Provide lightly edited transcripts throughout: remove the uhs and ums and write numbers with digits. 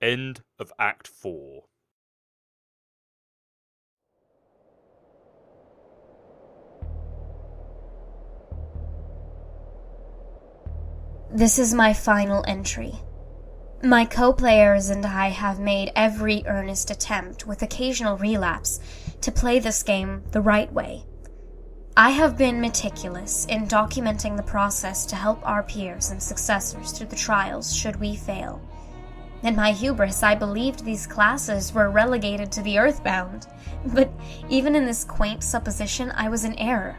End of Act 4. This is my final entry. My co-players and I have made every earnest attempt, with occasional relapse, to play this game the right way. I have been meticulous in documenting the process to help our peers and successors through the trials should we fail. In my hubris, I believed these classes were relegated to the earthbound, but even in this quaint supposition, I was in error.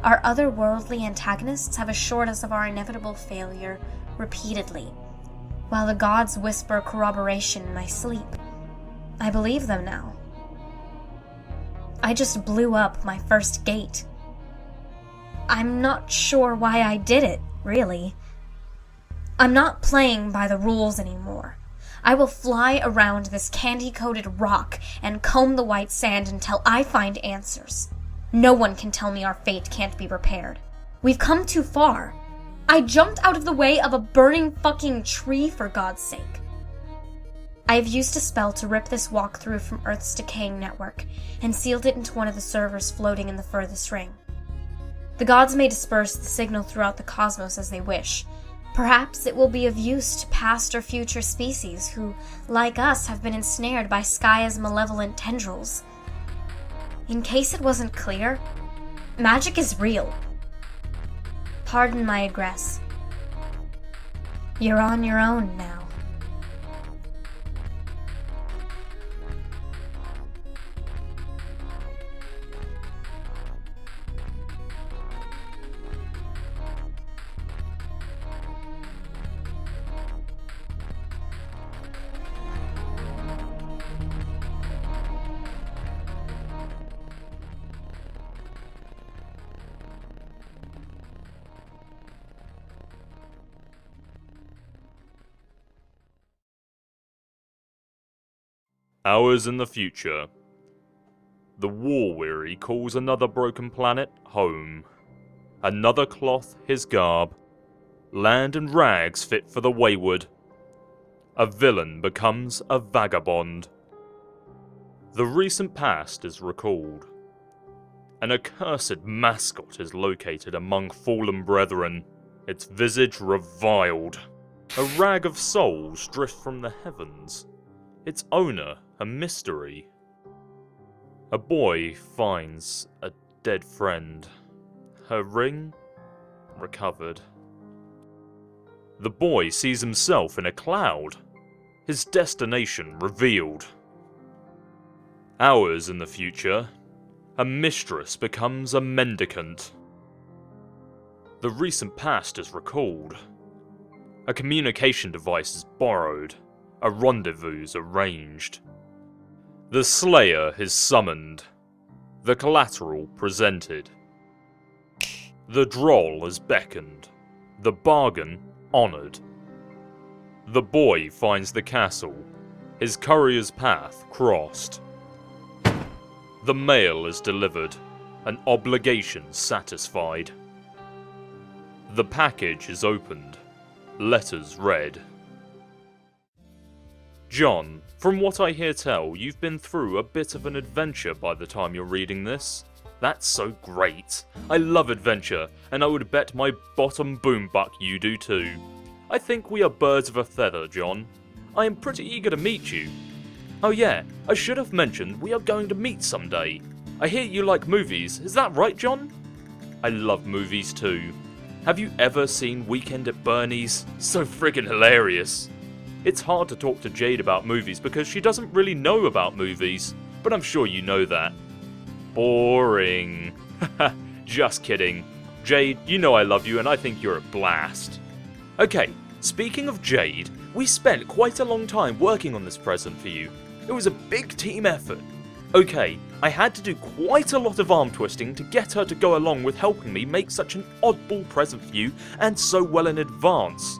Our otherworldly antagonists have assured us of our inevitable failure repeatedly, while the gods whisper corroboration in my sleep. I believe them now. I just blew up my first gate. I'm not sure why I did it, really. I'm not playing by the rules anymore. I will fly around this candy-coated rock and comb the white sand until I find answers. No one can tell me our fate can't be repaired. We've come too far. I jumped out of the way of a burning fucking tree, for God's sake. I have used a spell to rip this walkthrough from Earth's decaying network and sealed it into one of the servers floating in the furthest ring. The gods may disperse the signal throughout the cosmos as they wish. Perhaps it will be of use to past or future species who, like us, have been ensnared by Skya's malevolent tendrils. In case it wasn't clear, magic is real. Pardon my egress. You're on your own now. Hours in the future. The war-weary calls another broken planet home. Another cloth his garb. Land and rags fit for the wayward. A villain becomes a vagabond. The recent past is recalled. An accursed mascot is located among fallen brethren, its visage reviled. A rag of souls drift from the heavens, its owner a mystery. A boy finds a dead friend. Her ring recovered. The boy sees himself in a cloud. His destination revealed. Hours in the future, a mistress becomes a mendicant. The recent past is recalled. A communication device is borrowed. A rendezvous is arranged. The Slayer is summoned. The collateral presented. The droll is beckoned. The bargain honoured. The boy finds the castle. His courier's path crossed. The mail is delivered. An obligation satisfied. The package is opened. Letters read. John, from what I hear tell, you've been through a bit of an adventure by the time you're reading this. That's so great. I love adventure, and I would bet my bottom boombuck you do too. I think we are birds of a feather, John. I am pretty eager to meet you. Oh yeah, I should have mentioned we are going to meet someday. I hear you like movies, is that right, John? I love movies too. Have you ever seen Weekend at Bernie's? So friggin' hilarious. It's hard to talk to Jade about movies because she doesn't really know about movies, but I'm sure you know that. Boring. Just kidding. Jade, you know I love you and I think you're a blast. Okay, speaking of Jade, we spent quite a long time working on this present for you. It was a big team effort. Okay, I had to do quite a lot of arm twisting to get her to go along with helping me make such an oddball present for you and so well in advance.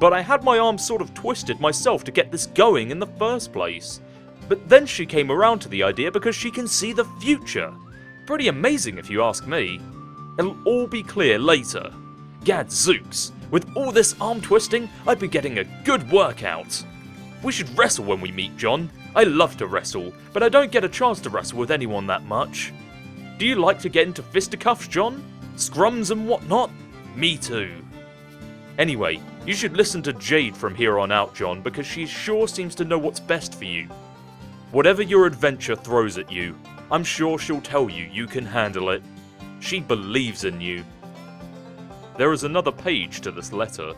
But I had my arm sort of twisted myself to get this going in the first place. But then she came around to the idea because she can see the future. Pretty amazing if you ask me. It'll all be clear later. Gadzooks, with all this arm twisting, I'd be getting a good workout. We should wrestle when we meet, John. I love to wrestle, but I don't get a chance to wrestle with anyone that much. Do you like to get into fisticuffs, John? Scrums and whatnot? Me too. Anyway, you should listen to Jade from here on out, John, because she sure seems to know what's best for you. Whatever your adventure throws at you, I'm sure she'll tell you you can handle it. She believes in you. There is another page to this letter.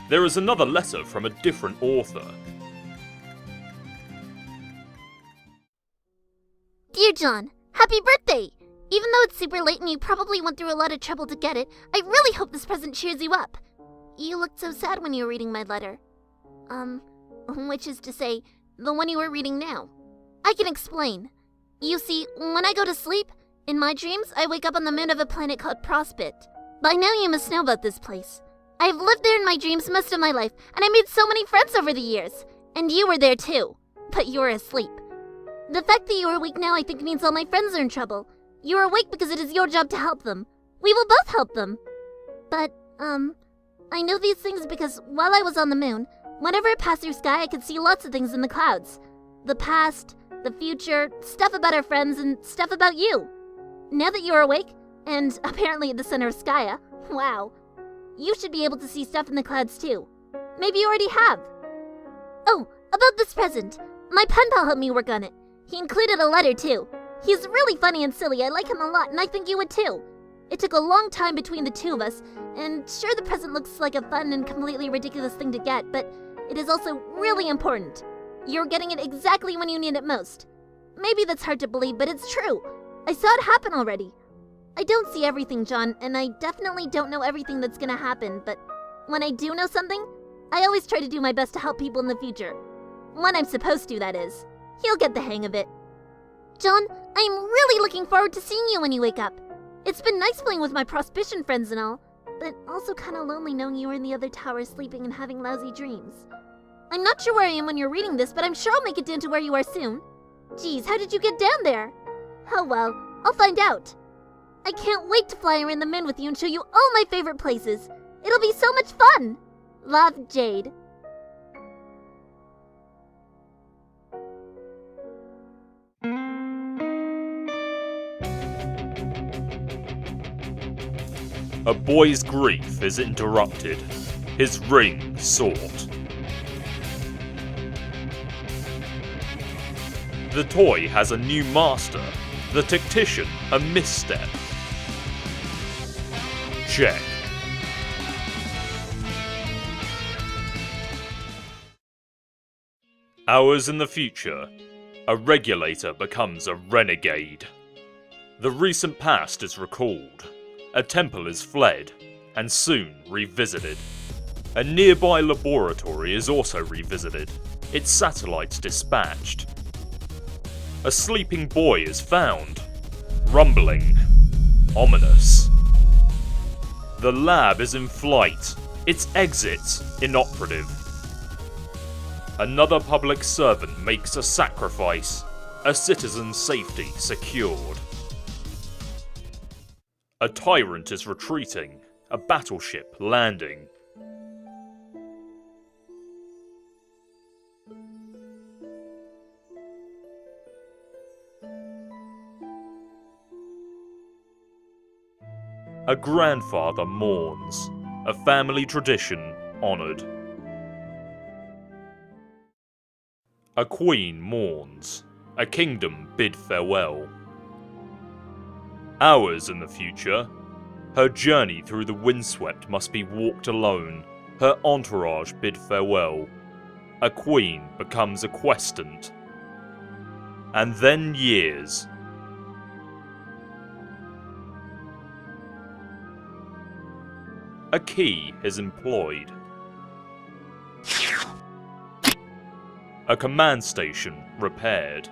There is another letter from a different author. Dear John, happy birthday! Even though it's super late and you probably went through a lot of trouble to get it, I really hope this present cheers you up. You looked so sad when you were reading my letter. Which is to say, the one you were reading now. I can explain. You see, when I go to sleep, in my dreams, I wake up on the moon of a planet called Prospit. By now you must know about this place. I've lived there in my dreams most of my life, and I made so many friends over the years. And you were there too, but you were asleep. The fact that you are awake now I think means all my friends are in trouble. You are awake because it is your job to help them. We will both help them. But, I know these things because while I was on the moon, whenever I passed through sky I could see lots of things in the clouds. The past, the future, stuff about our friends, and stuff about you. Now that you are awake, and apparently at the center of Skya, wow, you should be able to see stuff in the clouds too. Maybe you already have. Oh, about this present. My pen pal helped me work on it. He included a letter too. He's really funny and silly, I like him a lot, and I think you would too. It took a long time between the two of us, and sure the present looks like a fun and completely ridiculous thing to get, but it is also really important. You're getting it exactly when you need it most. Maybe that's hard to believe, but it's true. I saw it happen already. I don't see everything, John, and I definitely don't know everything that's gonna happen, but when I do know something, I always try to do my best to help people in the future. When I'm supposed to, that is. You'll get the hang of it. John, I'm really looking forward to seeing you when you wake up. It's been nice playing with my Prospition friends and all, but also kinda lonely knowing you were in the other tower sleeping and having lousy dreams. I'm not sure where I am when you're reading this, but I'm sure I'll make it down to where you are soon. Geez, how did you get down there? Oh well, I'll find out. I can't wait to fly around the moon with you and show you all my favorite places. It'll be so much fun. Love, Jade. A boy's grief is interrupted, his ring sought. The toy has a new master, the tactician a misstep. Check. Hours in the future, a regulator becomes a renegade. The recent past is recalled. A temple is fled, and soon revisited. A nearby laboratory is also revisited, its satellites dispatched. A sleeping boy is found, rumbling, ominous. The lab is in flight, its exit inoperative. Another public servant makes a sacrifice, a citizen's safety secured. A tyrant is retreating, a battleship landing. A grandfather mourns, a family tradition honoured. A queen mourns, a kingdom bid farewell. Hours in the future, her journey through the windswept must be walked alone, her entourage bid farewell. A queen becomes a questant. And then years. A key is employed. A command station repaired.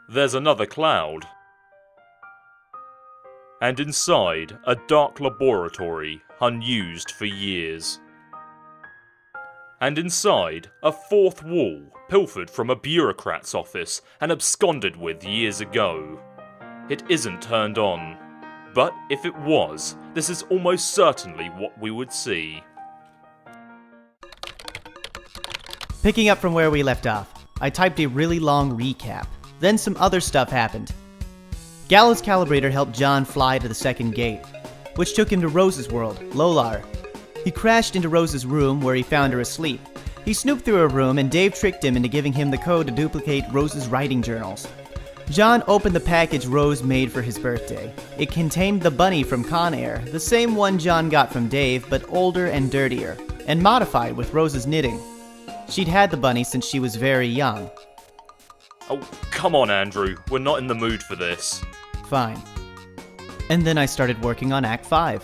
there's another cloud. And inside, a dark laboratory, unused for years. And inside, a fourth wall, pilfered from a bureaucrat's office and absconded with years ago. It isn't turned on. But if it was, this is almost certainly what we would see. Picking up from where we left off, I typed a really long recap. Then some other stuff happened. Gallows Calibrator helped John fly to the second gate, which took him to Rose's world, Lolar. He crashed into Rose's room where he found her asleep. He snooped through her room and Dave tricked him into giving him the code to duplicate Rose's writing journals. John opened the package Rose made for his birthday. It contained the bunny from Con Air, the same one John got from Dave, but older and dirtier, and modified with Rose's knitting. She'd had the bunny since she was very young. Oh, come on, Andrew. We're not in the mood for this. Fine. And then I started working on Act 5.